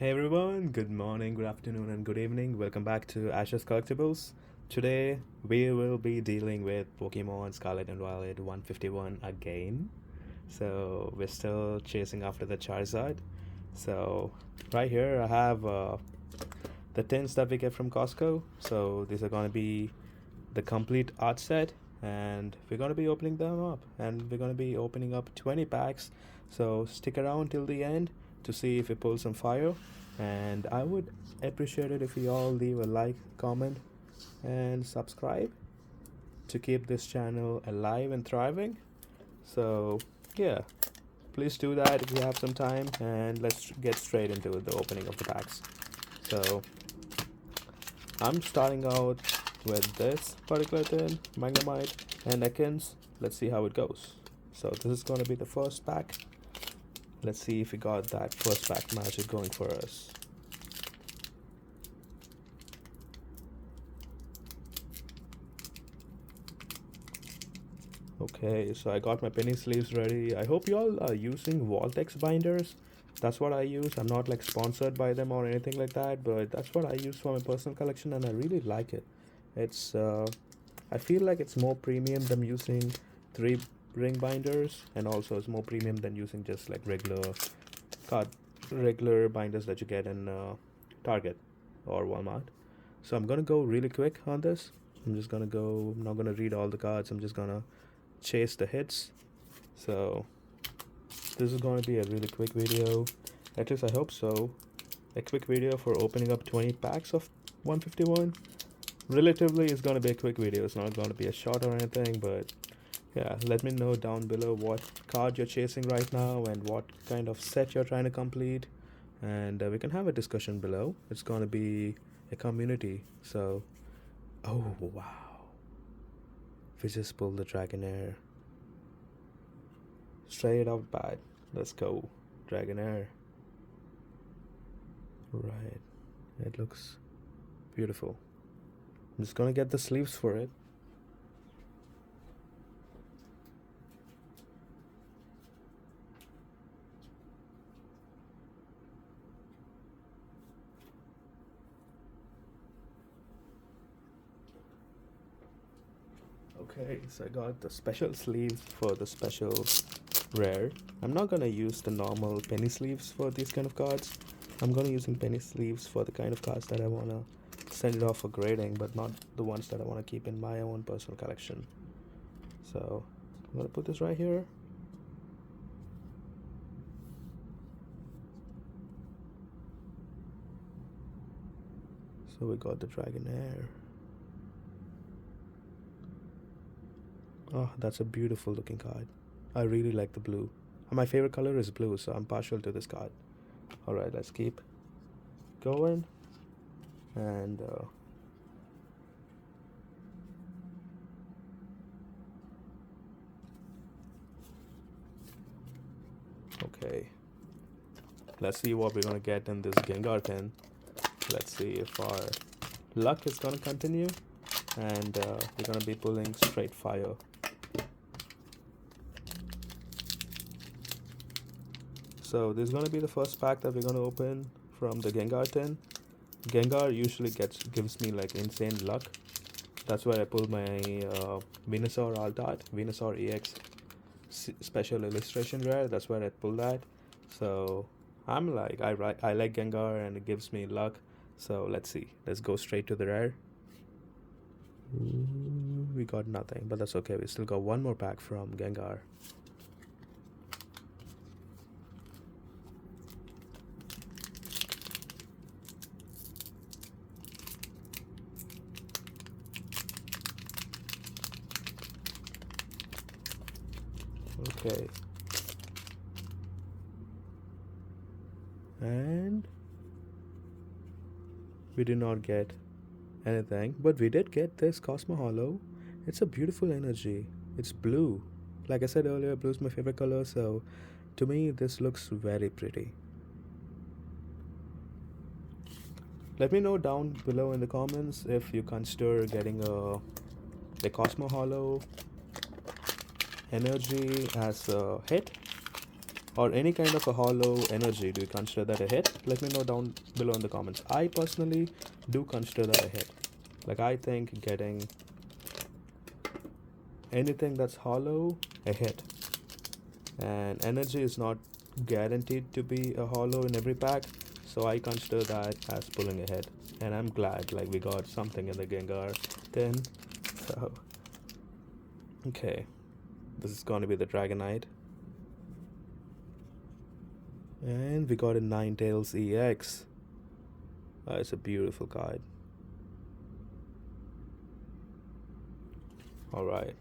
Hey everyone, good morning, good afternoon, and good evening. Welcome back to Ashes Collectibles. Today we will be dealing with Pokemon Scarlet and Violet 151 again. So we're still chasing after the Charizard. So right here I have the tins that we get from Costco. So these are going to be the complete art set, and we're going to be opening them up, and we're going to be opening up 20 packs. So stick around till the end to see if we pull some fire, and I would appreciate it if you all leave a like, comment, and subscribe to keep this channel alive and thriving. So yeah, please do that if you have some time, and let's get straight into the opening of the packs. So I'm starting out with this particular tin, Magnemite and Ekans. Let's see how it goes. So this is going to be the first pack. Let's see if we got that first pack magic going for us. Okay, so I got my penny sleeves ready. I hope you all are using Voltex binders. That's what I use. I'm not like sponsored by them or anything like that, but that's what I use for my personal collection, and I really like it. It's I feel like it's more premium than using three ring binders, and also it's more premium than using just like card regular binders that you get in Target or Walmart. So I'm gonna go really quick on this. I'm just gonna go. I'm not gonna read all the cards. I'm just gonna chase the hits. So this is going to be a really quick video, at least I hope so. A quick video for opening up 20 packs of 151. Relatively it's going to be a quick video, it's not going to be a short or anything, but yeah, let me know down below what card you're chasing right now and what kind of set you're trying to complete, and we can have a discussion below. It's going to be a community. So oh wow, we just pulled the Dragonair straight out bad. Let's go Dragonair. Right, it looks beautiful. I'm just gonna get the sleeves for it. Okay, so I got the special sleeves for the special rare. I'm not gonna use the normal penny sleeves for these kind of cards. I'm gonna using penny sleeves for the kind of cards that I wanna send it off for grading, but not the ones that I wanna keep in my own personal collection. So I'm gonna put this right here. So we got the Dragonair. Oh, that's a beautiful looking card. I really like the blue. My favorite color is blue, so I'm partial to this card. Alright, let's keep going. And okay, let's see what we're gonna get in this Gengar tin. Let's see if our luck is gonna continue, and we're gonna be pulling straight fire. So this is gonna be the first pack that we're gonna open from the Gengar tin. Gengar usually gives me like insane luck. That's why I pulled my Venusaur Altot, Venusaur EX special illustration rare. That's where I pulled that. So I'm like, I like Gengar and it gives me luck. So let's see. Let's go straight to the rare. Ooh, we got nothing, but that's okay. We still got one more pack from Gengar. Okay. And we did not get anything, but we did get this Cosmo Hollow. It's a beautiful energy. It's blue. Like I said earlier, blue is my favorite color, so to me this looks very pretty. Let me know down below in the comments if you consider getting the Cosmo Hollow energy as a hit, or any kind of a hollow energy, do you consider that a hit? Let me know down below in the comments. I personally do consider that a hit. Like, I think getting anything that's hollow, a hit. And energy is not guaranteed to be a hollow in every pack, so I consider that as pulling a hit. And I'm glad like we got something in the Gengar tin. So okay, this is gonna be the Dragonite. And we got a Ninetales EX. It's a beautiful card. Alright.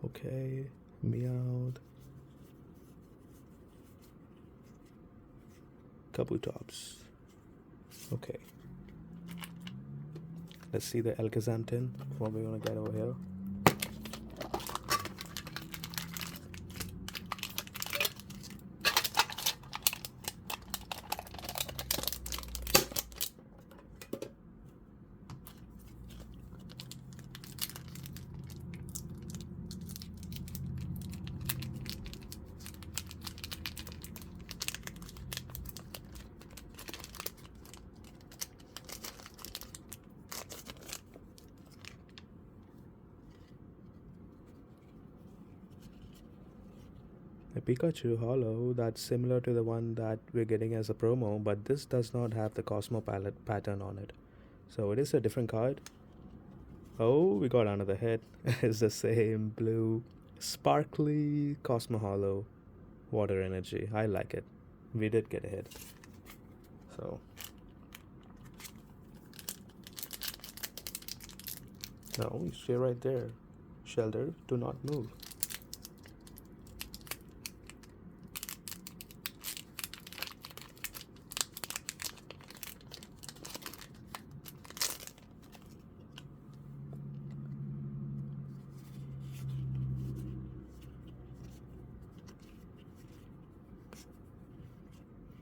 Okay, Meowth. Kabutops. Okay. Let's see the Alakazam tin. What we're gonna get over here. A Pikachu Hollow that's similar to the one that we're getting as a promo, but this does not have the Cosmo palette pattern on it. So it is a different card. Oh, we got another hit. It's the same blue, sparkly Cosmo Hollow water energy. I like it. We did get a hit. So no, you stay right there. Shelter, do not move.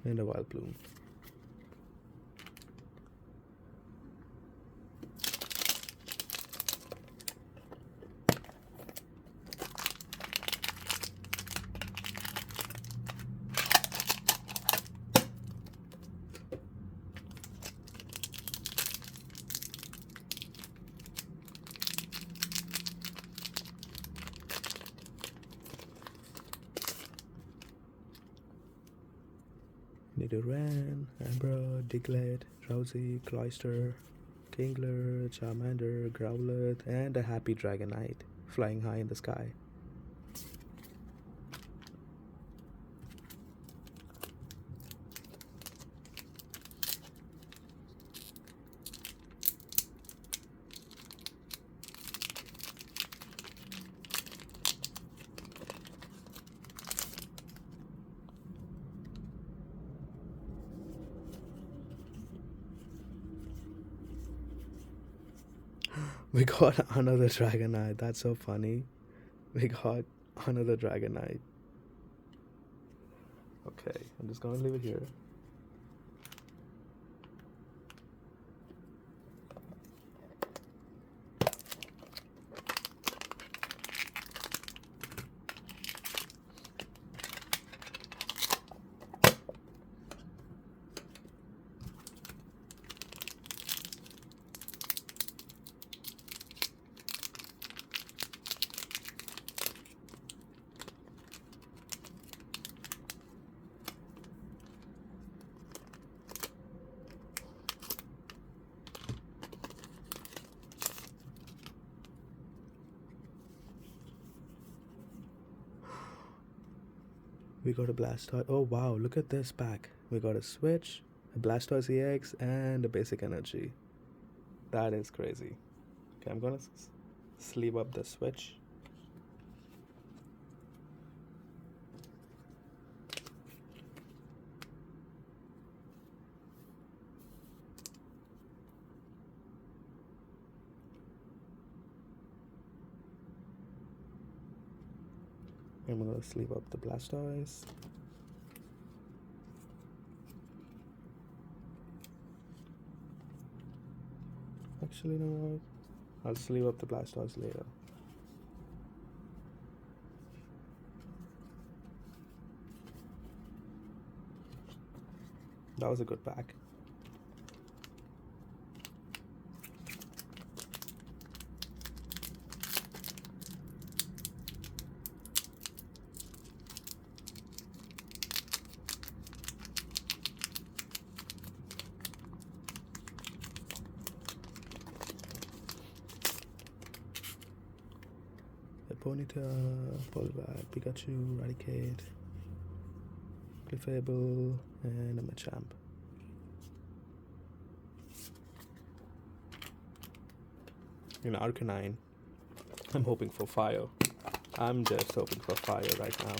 And a wild bloom. Nidoran, Ambra, Diglett, Drowsy, Cloyster, Kingler, Charmander, Growlithe, and a happy Dragonite flying high in the sky. We got another Dragonite. That's so funny. We got another Dragonite. Okay, I'm just gonna leave it here. We got a Blastoise. Oh wow, look at this pack. We got a Switch, a Blastoise EX, and a Basic Energy. That is crazy. Okay, I'm gonna sleeve up the Switch. I'm gonna sleeve up the Blastoise. Actually, you know what? I'll sleeve up the Blastoise later. That was a good pack. Ponyta, Polvat, Pikachu, Raticate, Clefable, and a Machamp. In Arcanine, I'm hoping for fire. I'm just hoping for fire right now.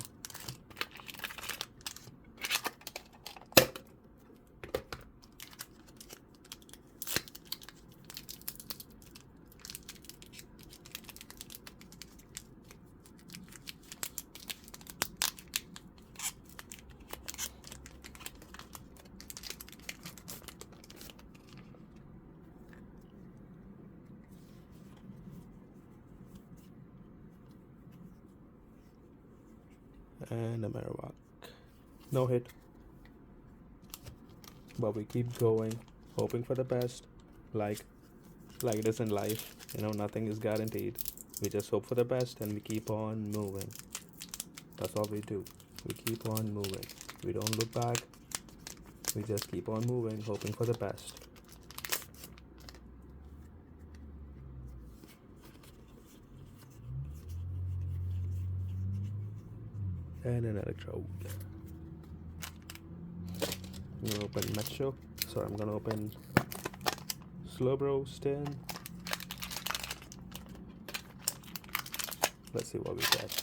And a Marowak. No hit. But we keep going, hoping for the best. Like it is in life. Nothing is guaranteed. We just hope for the best and we keep on moving. That's all we do. We keep on moving. We don't look back. We just keep on moving, hoping for the best. And an Electrode. I'm gonna open Metro. Sorry, I'm gonna open Slowbro, Stin. Let's see what we get.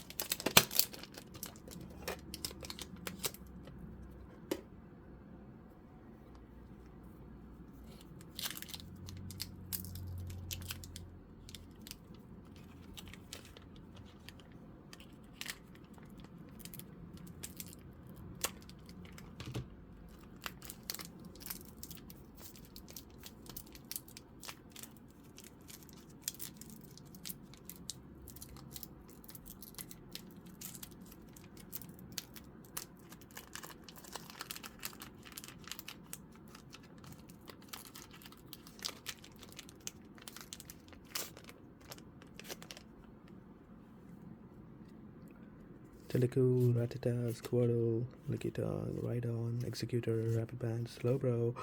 Telecool, Rattata, Squirtle, Lickitung, Rhydon, Executor, Rapid Band, Slowbro.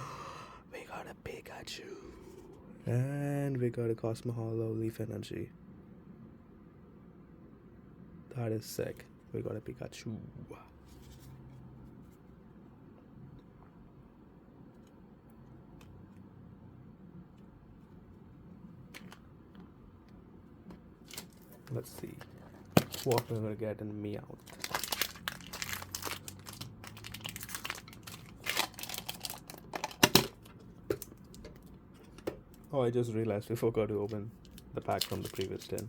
We got a Pikachu. And we got a Cosmo Hollow, Leaf Energy. That is sick. We got a Pikachu. Let's see what we're gonna get in Meowth. Oh, I just realized we forgot to open the pack from the previous tin.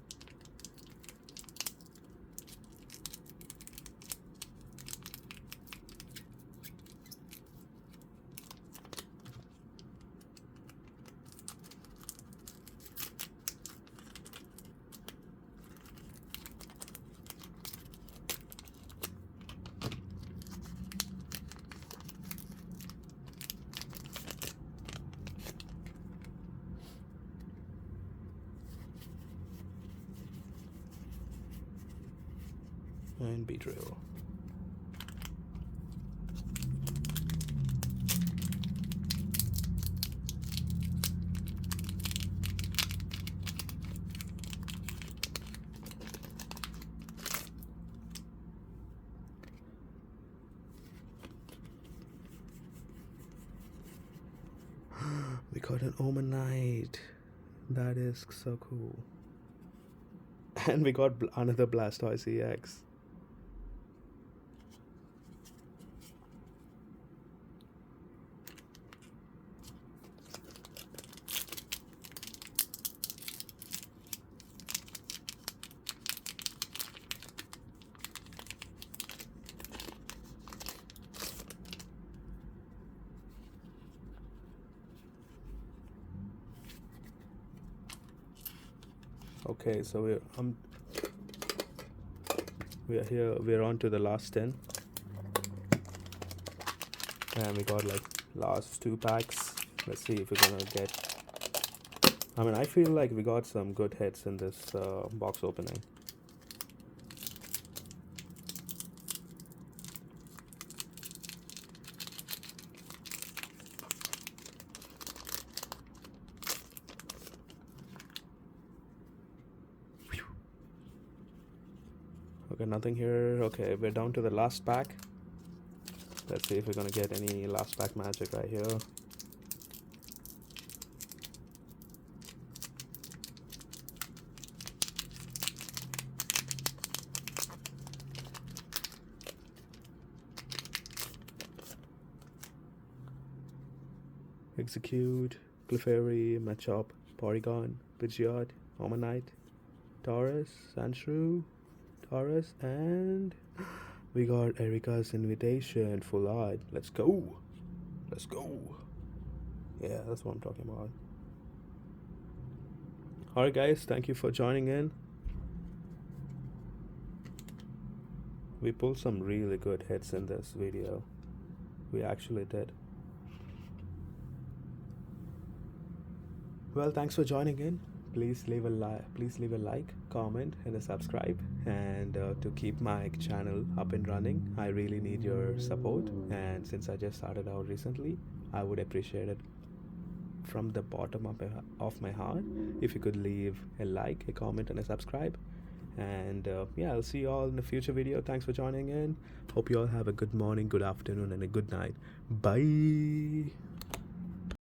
And Beedrill. We got an Omanite. That is so cool. And we got another Blastoise EX. Okay, so we're here. We're on to the last 10, and we got like last 2 packs. Let's see if we're gonna get. I mean, I feel like we got some good hits in this box opening. Okay, nothing here. Okay, we're down to the last pack. Let's see if we're gonna get any last pack magic right here. Execute, Clefairy, Machop, Porygon, Pidgeot, Omanite, Taurus, Sandshrew, Taurus, and we got Erika's Invitation, full art. Let's go. Let's go. Yeah, that's what I'm talking about. Alright guys, thank you for joining in. We pulled some really good hits in this video. We actually did. Well, thanks for joining in. Please leave a like, comment, and a subscribe. And to keep my channel up and running, I really need your support. And since I just started out recently, I would appreciate it from the bottom of my heart if you could leave a like, a comment, and a subscribe. And yeah, I'll see you all in a future video. Thanks for joining in. Hope you all have a good morning, good afternoon, and a good night. Bye.